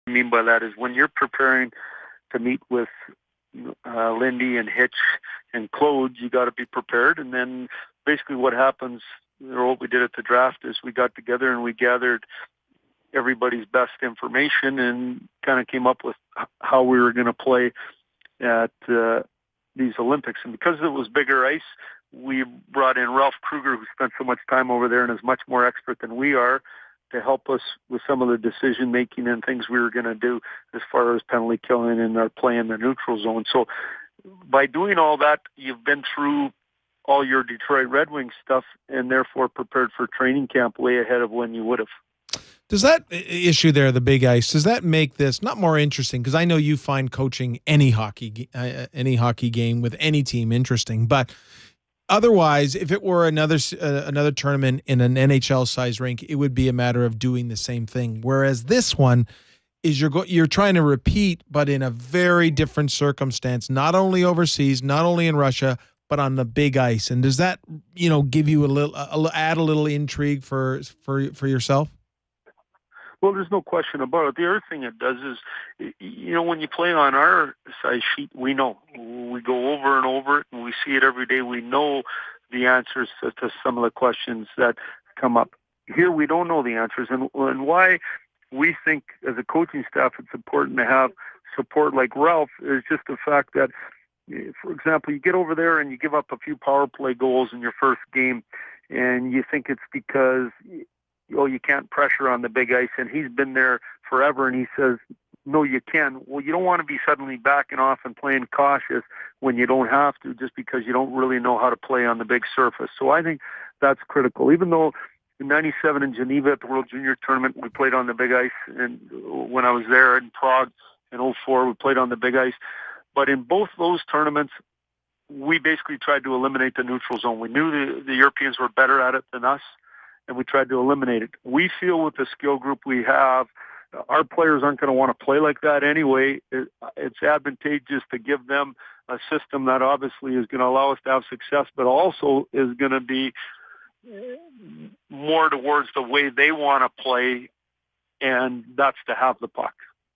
I mean by that is when you're preparing to meet with Lindy and Hitch and Claude, you got to be prepared. And then basically what happens, or what we did at the draft, is we got together and we gathered everybody's best information and kind of came up with how we were going to play at these Olympics. And because it was bigger ice, we brought in Ralph Kruger, who spent so much time over there and is much more expert than we are, to help us with some of the decision-making and things we were going to do as far as penalty killing and our play in the neutral zone. So by doing all that, you've been through all your Detroit Red Wings stuff and therefore prepared for training camp way ahead of when you would have. Does that issue there, the big ice, does that make this not more interesting? Because I know you find coaching any hockey game with any team interesting, but otherwise, if it were another tournament in an NHL-sized rink, it would be a matter of doing the same thing. Whereas this one is you're trying to repeat, but in a very different circumstance, not only overseas, not only in Russia, but on the big ice. And does that give you add a little intrigue for yourself? Well, there's no question about it. The other thing it does is, when you play on our size sheet, we know. We go over and over it, and we see it every day. We know the answers to some of the questions that come up. Here, we don't know the answers. And why we think, as a coaching staff, it's important to have support like Ralph is just the fact that, for example, you get over there and you give up a few power play goals in your first game, and you think it's because you can't pressure on the big ice, and he's been there forever, and he says, no, you can. Well, you don't want to be suddenly backing off and playing cautious when you don't have to, just because you don't really know how to play on the big surface. So I think that's critical. Even though in 97 in Geneva at the World Junior Tournament, we played on the big ice, and when I was there in Prague in 04, we played on the big ice. But in both those tournaments, we basically tried to eliminate the neutral zone. We knew the Europeans were better at it than us, and we tried to eliminate it. We feel with the skill group we have, our players aren't going to want to play like that anyway. It's advantageous to give them a system that obviously is going to allow us to have success, but also is going to be more towards the way they want to play, and that's to have the puck.